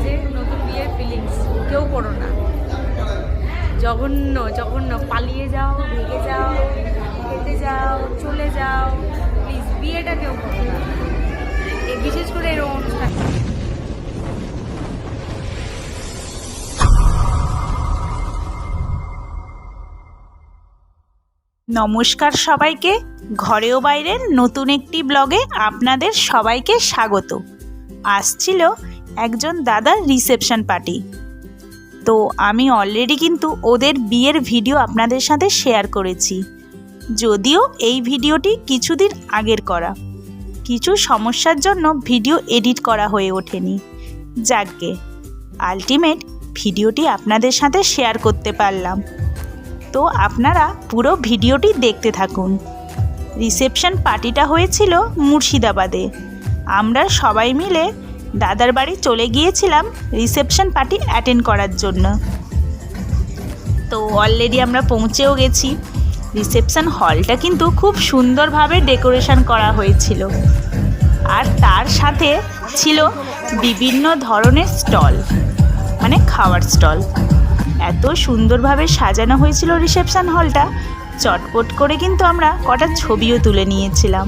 বাজে নতুন বিয়ের ফিলিংস কেউ করো না। জঘন্য জঘন্য, পালিয়ে যাও, ভেগে যাও, খেতে যাও, চলে যাও, প্লিজ বিয়েটা কেউ করো না, বিশেষ করে এরকম অনুষ্ঠান। নমস্কার সবাইকে, ঘরেও বাইরের নতুন একটি ব্লগে আপনাদের সবাইকে স্বাগত। আসছিল একজন দাদার রিসেপশন পার্টি, তো আমি অলরেডি কিন্তু ওদের বিয়ের ভিডিও আপনাদের সাথে শেয়ার করেছি। যদিও এই ভিডিওটি কিছুদিন আগের করা, কিছু সমস্যার জন্য ভিডিও এডিট করা হয়ে ওঠেনি। যাকগে, আলটিমেট ভিডিওটি আপনাদের সাথে শেয়ার করতে পারলাম। তো আপনারা পুরো ভিডিওটি দেখতে থাকুন। রিসেপশন পার্টিটা হয়েছিল মুর্শিদাবাদে। আমরা সবাই মিলে দাদার বাড়ি চলে গিয়েছিলাম রিসেপশন পার্টি অ্যাটেন্ড করার জন্য। তো অলরেডি আমরা পৌঁছেও গেছি। রিসেপশন হলটা কিন্তু খুব সুন্দরভাবে ডেকোরেশন করা হয়েছিল, আর তার সাথে ছিল বিভিন্ন ধরনের স্টল, মানে খাওয়ার স্টল। এত সুন্দরভাবে সাজানো হয়েছিল রিসেপশন হলটা, চটপট করে কিন্তু আমরা কটা ছবিও তুলে নিয়েছিলাম।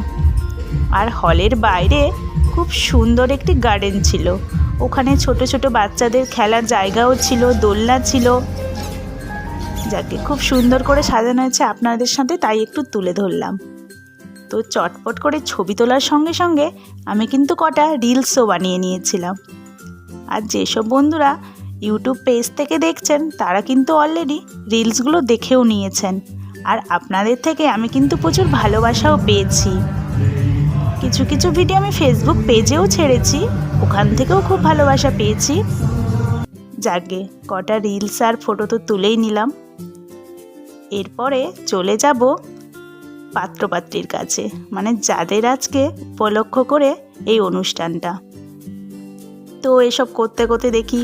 আর হলের বাইরে খুব সুন্দর একটি গার্ডেন ছিল, ওখানে ছোট ছোট বাচ্চাদের খেলার জায়গাও ছিল, দোলনা ছিল। যাকে খুব সুন্দর করে সাজানো হয়েছে আপনাদের সাথে তাই একটু তুলে ধরলাম। তো চটপট করে ছবি তোলার সঙ্গে সঙ্গে আমি কিন্তু কটা রিলসও বানিয়ে নিয়েছিলাম। আর যেসব বন্ধুরা ইউটিউব পেজ থেকে দেখছেন তারা কিন্তু অলরেডি রিলসগুলো দেখেও নিয়েছেন, আর আপনাদের থেকে আমি কিন্তু প্রচুর ভালোবাসাও পেয়েছি। কিছু কিছু ভিডিও আমি ফেসবুক পেজেও ছেড়েছি, ওখান থেকেও খুব ভালোবাসা পেয়েছি। যাকে কটা রিলস আর ফটো তো তুলেই নিলাম। এরপরে চলে যাব পাত্রপাত্রীর কাছে, মানে যাদের আজকে উপলক্ষ করে এই অনুষ্ঠানটা। তো এসব করতে করতে দেখি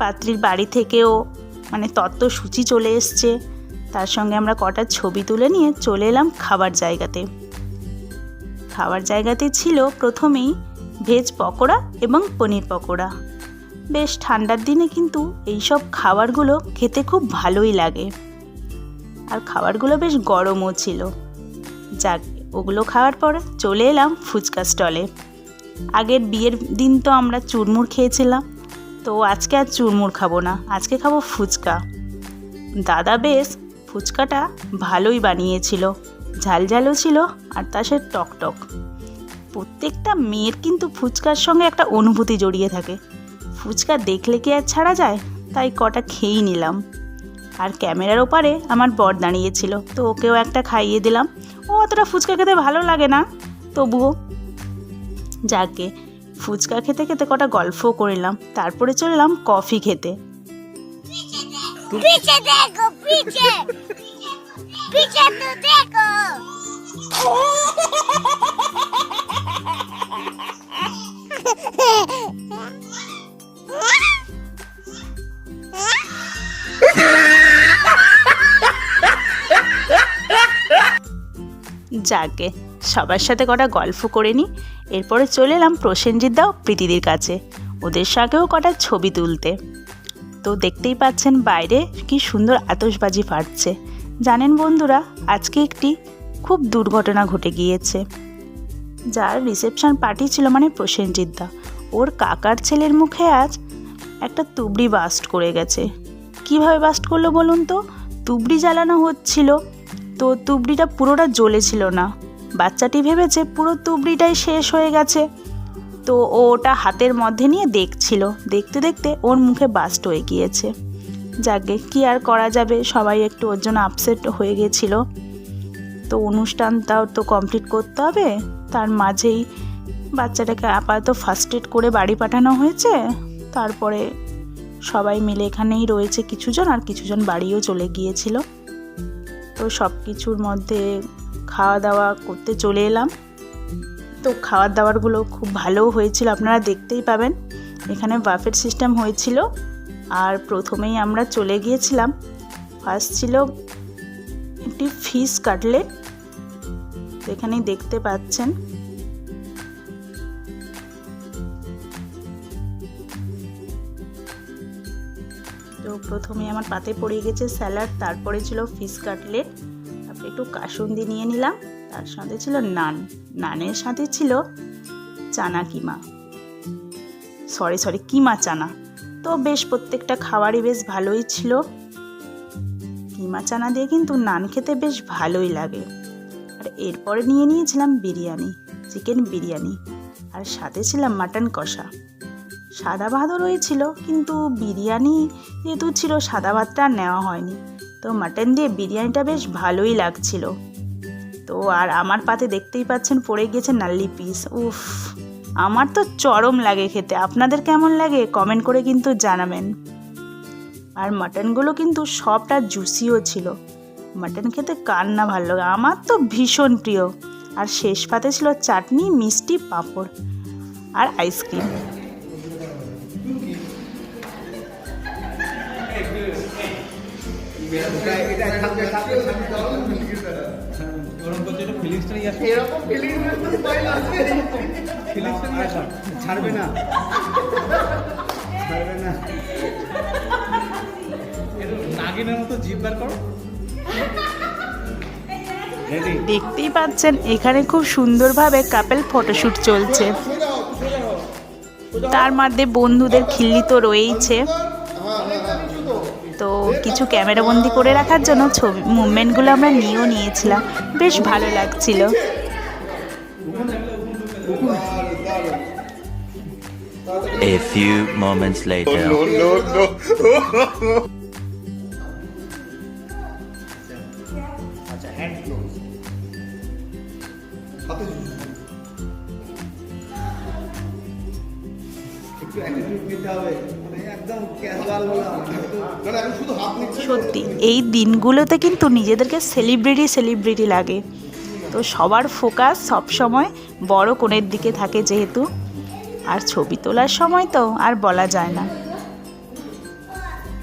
পাত্রীর বাড়ি থেকেও মানে তত্ত্বসূচি চলে এসছে, তার সঙ্গে আমরা কটা ছবি তুলে নিয়ে চলে এলাম খাবার জায়গাতে। খাবার জায়গাতে ছিল প্রথমেই ভেজ পকোড়া এবং পনির পকোড়া। বেশ ঠান্ডার দিনে কিন্তু এইসব খাবারগুলো খেতে খুব ভালোই লাগে, আর খাবারগুলো বেশ গরমও ছিল। যাক, ওগুলো খাওয়ার পর চলে এলাম ফুচকা স্টলে। আগের বিয়ের দিন তো আমরা চুরমুর খেয়েছিলাম, তো আজকে আর চুরমুর খাবো না, আজকে খাবো ফুচকা। দাদা বেশ ফুচকাটা ভালোই বানিয়েছিল, ঝালঝালও ছিল আর তার সাথে টকটক। প্রত্যেকটা মেয়ের কিন্তু ফুচকার সঙ্গে একটা অনুভূতি জড়িয়ে থাকে, ফুচকা দেখলে কি আর ছাড়া যায়, তাই কটা খেয়েই নিলাম। আর ক্যামেরার ওপারে আমার বর দাঁড়িয়েছিল, তো ওকেও একটা খাইয়ে দিলাম। ও অতটা ফুচকা খেতে ভালো লাগে না, তবুও যাকে ফুচকা খেতে খেতে কটা গল্পও করলাম। তারপরে চললাম কফি খেতে। पीछे देखो पीछे पीछे तो देखो যাকে সবার সাথে কটা গল্প করে নিই। এরপরে চলে এলাম প্রসেনজিৎ দা ও প্রীতিদির কাছে, ওদের সঙ্গেও কটা ছবি তুলতে। তো দেখতেই পাচ্ছেন বাইরে কি সুন্দর আতশবাজি ফাটছে। জানেন বন্ধুরা, আজকে একটি খুব দুর্ঘটনা ঘটে গিয়েছে। যার রিসেপশন পার্টি ছিল, মানে প্রসেনজিৎ দা, ওর কাকার ছেলের মুখে আজ একটা তুবড়ি বাস্ট করে গেছে। কিভাবে বাস্ট করলো বলুন তো? তুবড়ি জ্বালানো হচ্ছিল, তো তুবড়িটা পুরোটা জ্বলেছিল না। বাচ্চাটি ভেবেছে পুরো তুবড়িটাই শেষ হয়ে গেছে, তো ও ওটা হাতের মধ্যে নিয়ে দেখছিল। দেখতে দেখতে ওর মুখে বাস্ট হয়ে গিয়েছে। যাকে কি আর করা যাবে, সবাই একটু ওর জন্য আপসেট হয়ে গেছিল। তো অনুষ্ঠানটাও তো কমপ্লিট করতে হবে, তার মাঝেই বাচ্চাটাকে আপাতত ফার্স্ট এড করে বাড়ি পাঠানো হয়েছে। তারপরে সবাই মিলে এখানেই রয়েছে কিছুজন, আর কিছুজন বাড়িও চলে গিয়েছিল। তো সব কিছুর মধ্যে খাওয়া দাওয়া করতে চলে এলাম। তো খাওয়ার দাওয়ারগুলো খুব ভালোও হয়েছিল, আপনারা দেখতেই পাবেন। এখানে বাফেট সিস্টেম হয়েছিল। আর প্রথমেই আমরা চলে গিয়েছিলাম, ফার্স্ট ছিল একটি ফিশ কাটলেট, এখানেই দেখতে পাচ্ছেন। তো প্রথমে আমার পাতে পড়ে গেছে স্যালাড, তারপরে ছিল ফিশ কাটলেট, তারপরে একটু কাসুন্দি নিয়ে নিলাম, তার সাথে ছিল নানের সাথে ছিল চানা কিমা চানা। তো বেশ প্রত্যেকটা খাবারই বেশ ভালোই ছিল। কিমা চানা দিয়ে কিন্তু নান খেতে বেশ ভালোই লাগে। আর এরপরে নিয়ে নিয়েছিলাম চিকেন বিরিয়ানি, আর সাথে ছিলাম মাটন কষা। সাদা ভাতও রয়েছিল, কিন্তু বিরিয়ানি যেহেতু ছিল সাদা ভাতটা আর নেওয়া হয়নি, তো মাটন দিয়ে বিরিয়ানিটা বেশ ভালোই লাগছিল। তো আর আমার পাতে দেখতেই পাচ্ছেন পড়ে গিয়েছে নাল্লি পিস। উফ, আমার তো চরম লাগে খেতে। আপনাদের কেমন লাগে কমেন্ট করে কিন্তু জানাবেন। আর মাটনগুলো কিন্তু সবটা জুসিও ছিল। মাটন খেতে কার না ভালো লাগে, আমার তো ভীষণ প্রিয়। আর শেষ পাতে ছিল চাটনি, মিষ্টি, পাঁপড় আর আইসক্রিম। ছাড়বে না নাগিনের মতো জিভ বার করো। দেখতেই পাচ্ছেন এখানে খুব সুন্দরভাবে কাপেল ফটোশ্যুট চলছে। তার মধ্যে বন্ধুদের খিল্লি তো রয়েইছে। তো কিছু ক্যামেরাবন্দি করে রাখার জন্য ছবি মুভমেন্টগুলো আমরা নিয়েছিলাম, বেশ ভালো লাগছিল। A few moments later. সত্যি এই দিনগুলোতে কিন্তু নিজেদেরকে সেলিব্রিটি লাগে। তো সবার ফোকাস সবসময় বড় কোণের দিকে থাকে যেহেতু, আর ছবি তোলার সময় তো আর বলা যায় না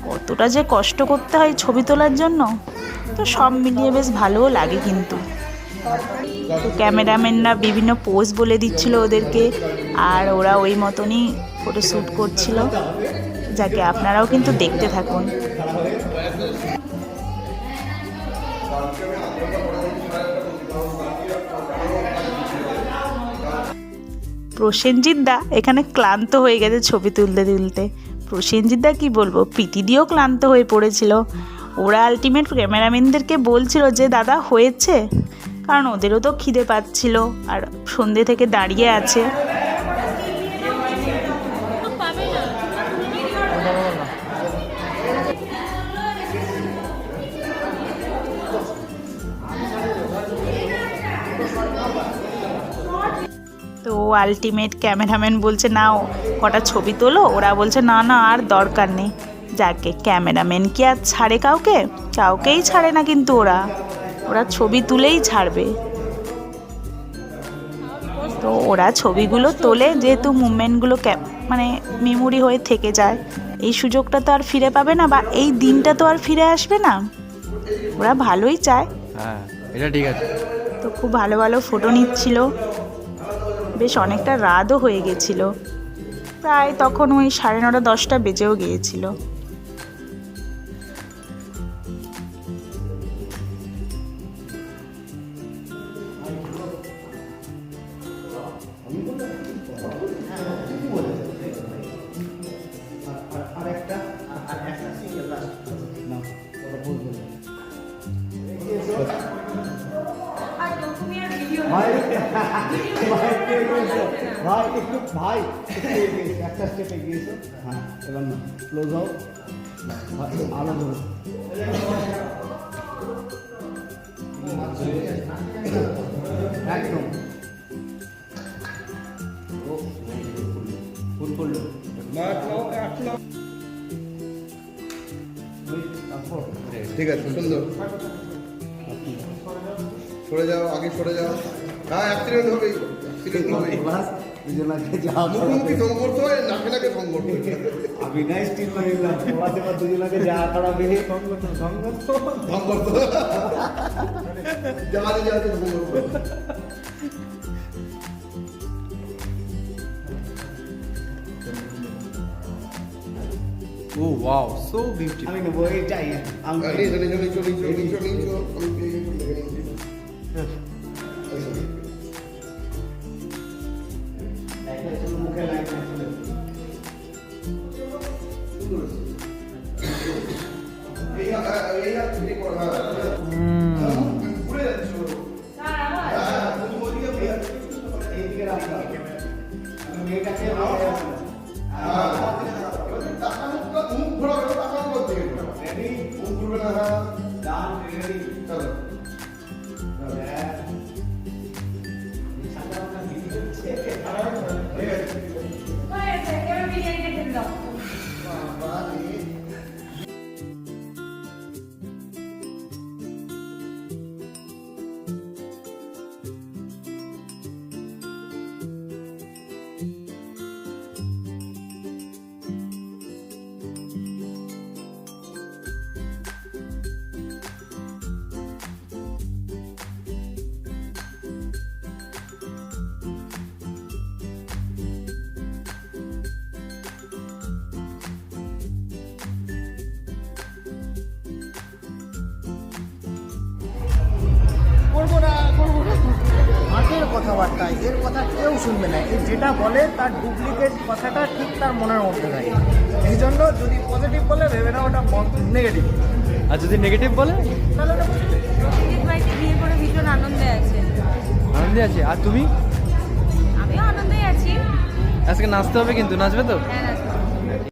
কতটা যে কষ্ট করতে হয় ছবি তোলার জন্য। তো সব মিলিয়ে বেশ ভালোও লাগে কিন্তু। তো ক্যামেরাম্যানরা বিভিন্ন পোজ বলে দিচ্ছিল ওদেরকে, আর ওরা ওই মতনই ফটো শ্যুট করছিল। যাকে আপনারাও কিন্তু দেখতে থাকুন। প্রসেনজিৎ দা এখানে ক্লান্ত হয়ে গেছে ছবি তুলতে। প্রসেনজিৎ দা কি বলবো, পিটি দিয়েও ক্লান্ত হয়ে পড়েছিল। ওরা আলটিমেট ক্যামেরাম্যানদেরকে বলছিল যে দাদা হয়েছে, কারণ ওদেরও তো খিদে পাচ্ছিল আর সন্ধ্যে থেকে দাঁড়িয়ে আছে। তো আলটিমেট ক্যামেরাম্যান বলছে নাও কটা ছবি তোলো, ওরা বলছে না আর দরকার নেই। যাকে ক্যামেরাম্যান কি আর ছাড়ে কাউকেই ছাড়ে না, কিন্তু ওরা ছবি তুলেই ছাড়বে। তো ওরা ছবিগুলো তোলে যেহেতু মুভমেন্টগুলো মানে মেমোরি হয়ে থেকে যায়। এই সুযোগটা তো আর ফিরে পাবে না, বা এই দিনটা তো আর ফিরে আসবে না। ওরা ভালোই চায়। হ্যাঁ, এটা ঠিক আছে। তো খুব ভালো ফটো নিচ্ছিল। বেশ অনেকটা রাতও হয়ে গেছিল, প্রায় তখন ওই 9:30 10টা বেজেও গিয়েছিল। ভাই একটা স্টেপে গিয়েছো। হ্যাঁ, এবার না ক্লোজ হও, আলো ধরো। একদম ফুল করলো। ঠিক আছে, সুন্দর। সরে যাও, আগে সরে যাও। হ্যাঁ, অ্যাক্সিডেন্ট হবেই। দুজনাকে মুখোমুখি ধম করতে হয়, নাকে ধম করতে হয়। আমি নাই স্টিল মারিলাম, দুজনাকে যা করাবে ধম করতে যাওয়াতে ধম করতে। ও ওয়াও সো বিউটিফুল। আমি নেবো এইটাই আমি নিচো নিচো নিচো নিচো নিচো নিচো আমি মুখে লাইট এই এই ঠিক করে ঘুরে যাচ্ছে এইদিকে রাখলাম মেয়েটাকে মুখ ঘোরা টাকা করতে রেডি মুখ ঘুরবে না ডান রেডি চলো এবার বিরিয়ানিটা খেতে দাও। করবো না মাঠের কথাবার্তা এর কথা কেউ শুনবে না, এ যেটা বলে তার ডুপ্লিকেট কথাটা ঠিক তার মনের মধ্যে থাকে। এই জন্য যদি পজিটিভ বলে ভেবে না ওটা নেগেটিভ, আর যদি নেগেটিভ বলে তাহলে ওটা positive। প্রতিদিন বাড়িতে বিয়ে করে ভীষণ আনন্দে আছে। আনন্দে আছে। আর তুমি? আমিও আনন্দেই আছি। আজকে নাচতে হবে কিন্তু, নাচবে তো? হ্যাঁ, নাচবো।